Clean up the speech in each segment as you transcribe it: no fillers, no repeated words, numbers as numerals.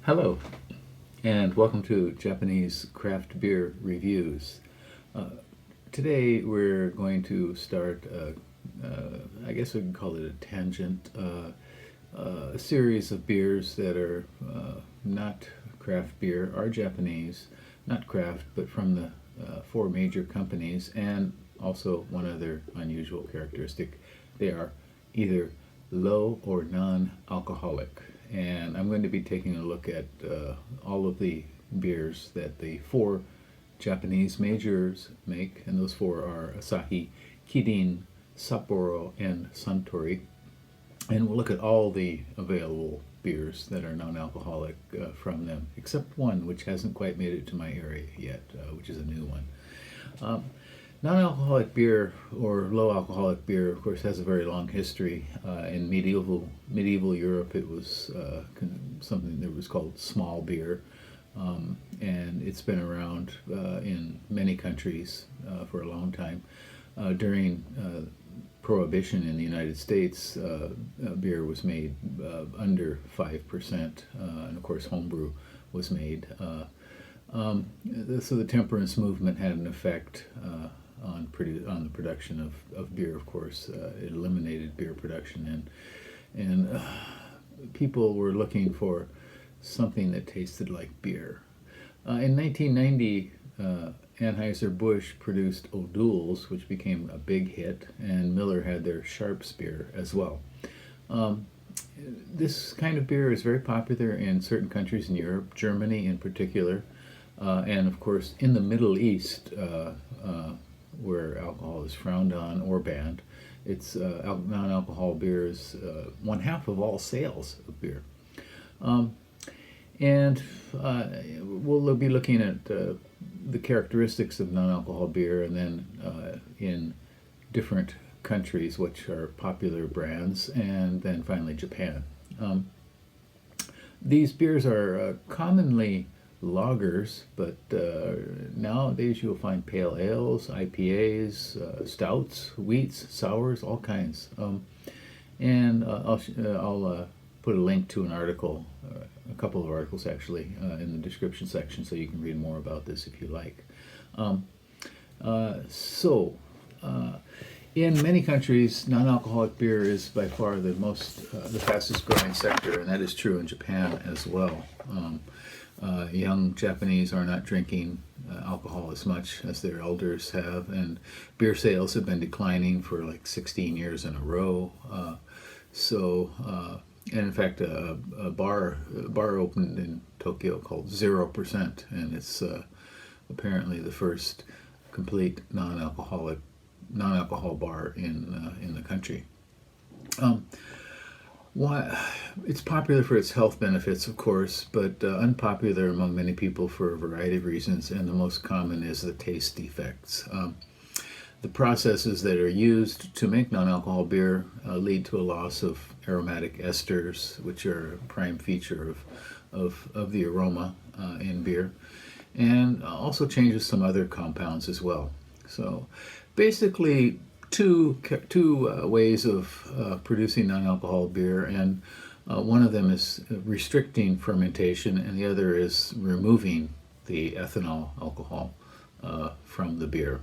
Hello, and welcome to Japanese Craft Beer Reviews. Today we're going to start, I guess we can call it a tangent, a series of beers that are not craft beer, are Japanese, not craft, but from the four major companies, and also one other unusual characteristic. They are either low or non-alcoholic. And I'm going to be taking a look at all of the beers that the four Japanese majors make, and those four are Asahi, Kirin, Sapporo, and Suntory. And we'll look at all the available beers that are non-alcoholic from them, except one which hasn't quite made it to my area yet, which is a new one. Non-alcoholic beer or low alcoholic beer, of course, has a very long history. In medieval Europe, it was something that was called small beer, and it's been around in many countries for a long time. During Prohibition in the United States, beer was made under 5%, and of course, homebrew was made. So the temperance movement had an effect on the production of beer. Of course, it eliminated beer production, and people were looking for something that tasted like beer. In 1990, Anheuser-Busch produced O'Doul's, which became a big hit, and Miller had their Sharps beer as well. This kind of beer is very popular in certain countries in Europe, Germany in particular, and of course in the Middle East, where alcohol is frowned on or banned. It's non-alcohol beer is one half of all sales of beer. And we'll be looking at the characteristics of non-alcohol beer, and then in different countries which are popular brands, and then finally Japan. These beers are commonly lagers, but nowadays you'll find pale ales, IPAs, stouts, wheats, sours, all kinds. And I'll put a link to an article, a couple of articles actually, in the description section, so you can read more about this if you like. In many countries, non-alcoholic beer is by far the fastest growing sector, and that is true in Japan as well. Young Japanese are not drinking alcohol as much as their elders have, and beer sales have been declining for like 16 years in a row. And in fact, a bar opened in Tokyo called 0%, and it's apparently the first complete non-alcohol bar in the country. It's popular for its health benefits, of course, but unpopular among many people for a variety of reasons, and the most common is the taste defects. The processes that are used to make non-alcohol beer lead to a loss of aromatic esters, which are a prime feature of the aroma in beer, and also changes some other compounds as well. So basically, two ways of producing non-alcohol beer, and one of them is restricting fermentation, and the other is removing the ethanol alcohol from the beer.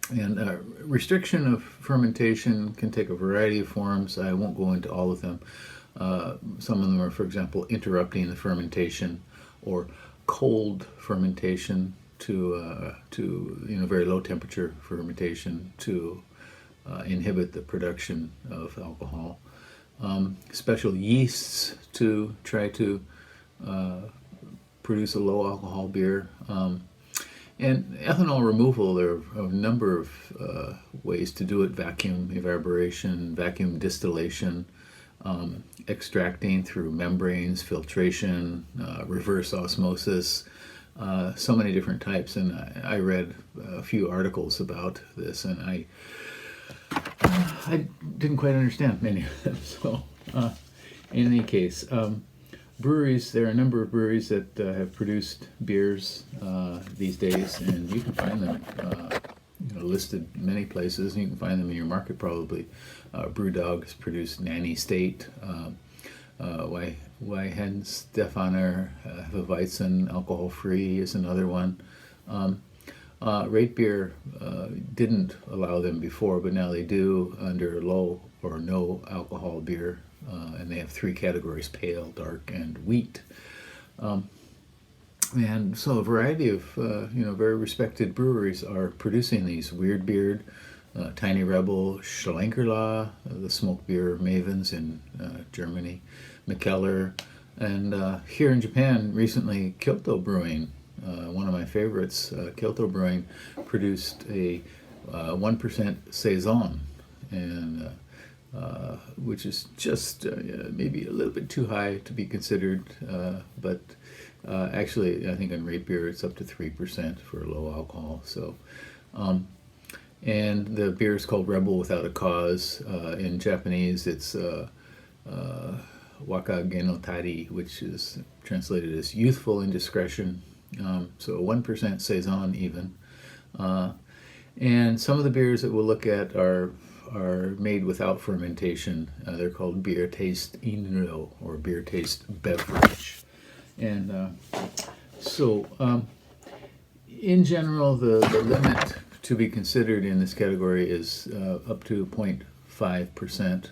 And restriction of fermentation can take a variety of forms. I won't go into all of them. Some of them are, for example, interrupting the fermentation, or cold fermentation to very low temperature fermentation to inhibit the production of alcohol. Special yeasts to try to produce a low alcohol beer. And ethanol removal, there are a number of ways to do it: vacuum evaporation, vacuum distillation, extracting through membranes, filtration, reverse osmosis, so many different types. And I read a few articles about this, and I didn't quite understand many of them. So in any case, breweries, there are a number of breweries that have produced beers these days, and you can find them listed many places, and you can find them in your market probably. Brewdog has produced Nanny State. Weihenstephaner Hefeweizen alcohol-free is another one. Rate Beer didn't allow them before, but now they do under low or no alcohol beer, and they have 3 categories: pale, dark, and wheat. And so a variety of very respected breweries are producing these. Weird Beard, Tiny Rebel, Schlenkerla, the smoke beer mavens in Germany, Mikkeller, and here in Japan recently, Kyoto Brewing, one of my favorites, Kyoto Brewing, produced a 1% Saison, and which is just maybe a little bit too high to be considered, but actually I think on Rate Beer it's up to 3% for low alcohol. So, and the beer is called Rebel Without a Cause. In Japanese it's Waka Genotari, which is translated as youthful indiscretion. So 1% Saison even. And some of the beers that we'll look at are made without fermentation. They're called beer taste inro, or beer taste beverage. And in general, the limit to be considered in this category is up to 0.5%.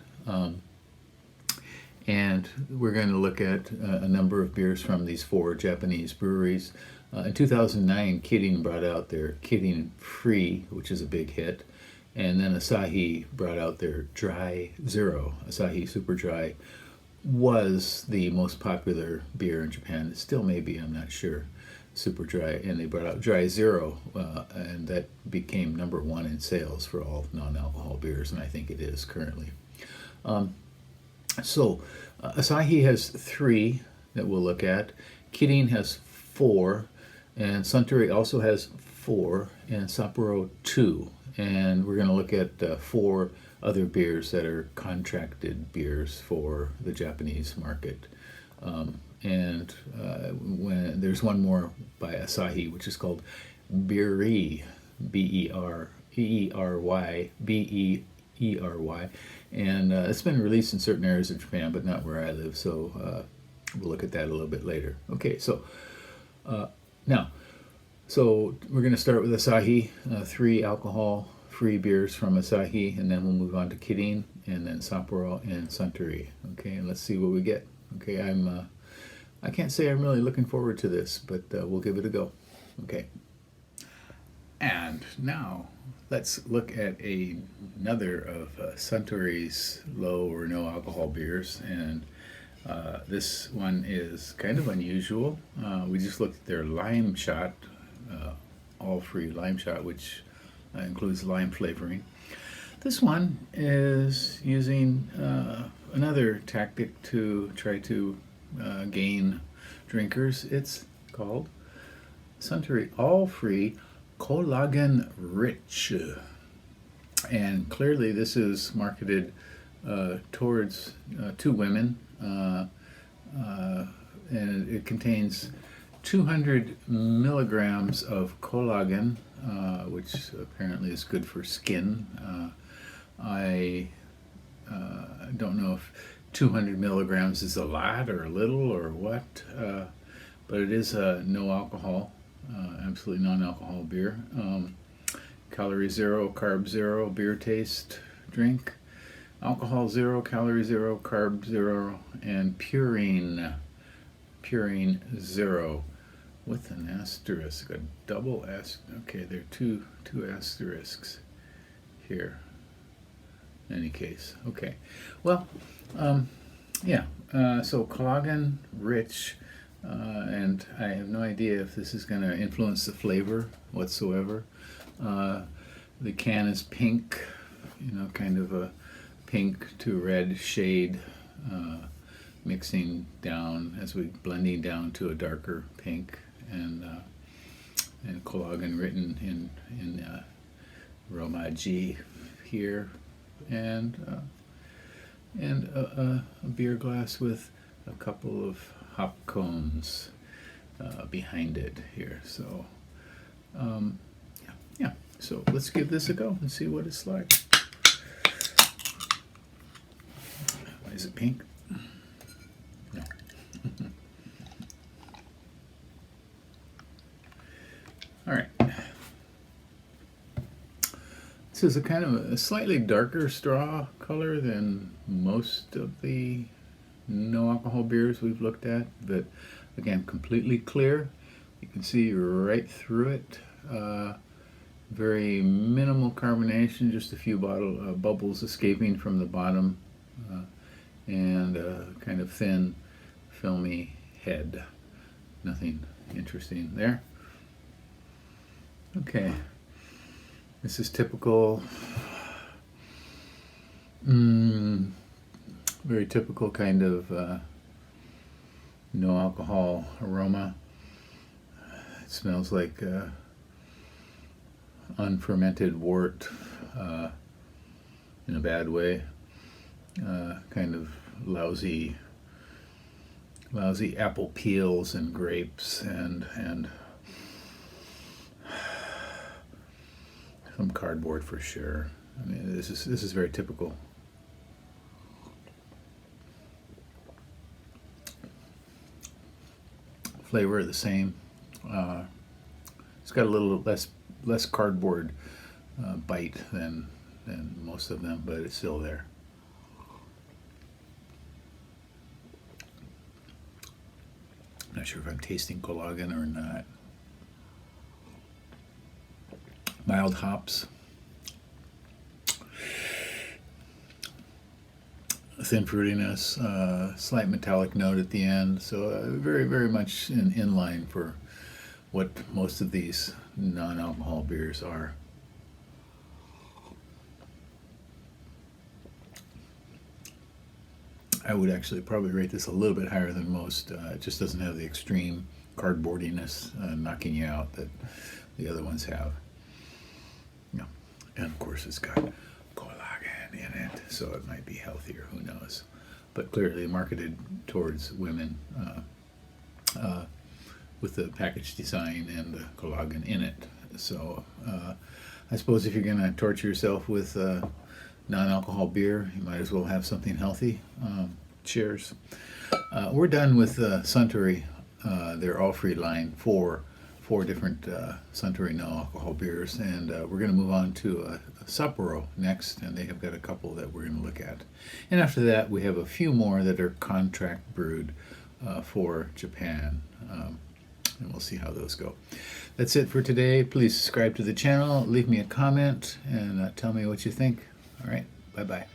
And we're going to look at a number of beers from these 4 Japanese breweries. In 2009, Kirin brought out their Kirin Free, which is a big hit. And then Asahi brought out their Dry Zero. Asahi Super Dry was the most popular beer in Japan. It still may be, I'm not sure, Super Dry. And they brought out Dry Zero, and that became #1 in sales for all non-alcohol beers, and I think it is currently. Asahi has 3 that we'll look at. Kirin has 4, and Suntory also has 4, and Sapporo 2. And we're going to look at 4 other beers that are contracted beers for the Japanese market. And when there's one more by Asahi, which is called Beery, Beery, and it's been released in certain areas of Japan, but not where I live. So we'll look at that a little bit later. Okay, so so we're going to start with Asahi, 3 alcohol-free beers from Asahi, and then we'll move on to Kirin, and then Sapporo and Suntory. Okay, and let's see what we get. Okay, I can't say I'm really looking forward to this, but we'll give it a go. Okay. And now let's look at another of Suntory's low or no alcohol beers, and this one is kind of unusual. We just looked at their lime shot, all-free lime shot, which includes lime flavoring. This one is using another tactic to try to gain drinkers. It's called Suntory All-Free Collagen Rich, and clearly this is marketed towards to women, and it contains 200 milligrams of collagen, which apparently is good for skin. I don't know if 200 milligrams is a lot or a little or what, but it is a no alcohol, absolutely non-alcohol beer. Calorie 0, carb 0, beer taste drink. Alcohol 0, calorie 0, carb 0, and purine 0 with an asterisk, a double asterisk. Okay, there are two asterisks here. In any case, okay. Well, so collagen rich, and I have no idea if this is going to influence the flavor whatsoever. The can is pink, kind of a pink to red shade, mixing down as we blending down to a darker pink, and collagen written in Romaji here, and a beer glass with a couple of hop cones behind it here. So so let's give this a go and see what it's like. Why is it pink? All right. This is a kind of a slightly darker straw color than most of the no alcohol beers we've looked at, but again, completely clear. You can see right through it. Very minimal carbonation, just a few bubbles escaping from the bottom, and a kind of thin, filmy head. Nothing interesting there. Okay, this is typical, very typical kind of no alcohol aroma. It smells like unfermented wort in a bad way, kind of lousy apple peels and grapes and some cardboard for sure. I mean, this is very typical. Flavor the same. It's got a little less cardboard bite than most of them, but it's still there. Not sure if I'm tasting collagen or not. Mild hops. Thin fruitiness, slight metallic note at the end, so very, very much in line for what most of these non-alcohol beers are. I would actually probably rate this a little bit higher than most. It just doesn't have the extreme cardboardiness knocking you out that the other ones have. Yeah. And of course it's got collagen in it, so it might be healthier, who knows. But clearly marketed towards women with the package design and the collagen in it. So I suppose if you're going to torture yourself with non-alcohol beer, you might as well have something healthy. Cheers. We're done with Suntory, their all-free line, four different Suntory no-alcohol beers, and we're going to move on to Sapporo next, and they have got a couple that we're going to look at. And after that, we have a few more that are contract brewed for Japan, and we'll see how those go. That's it for today. Please subscribe to the channel, leave me a comment, and tell me what you think. All right, bye-bye.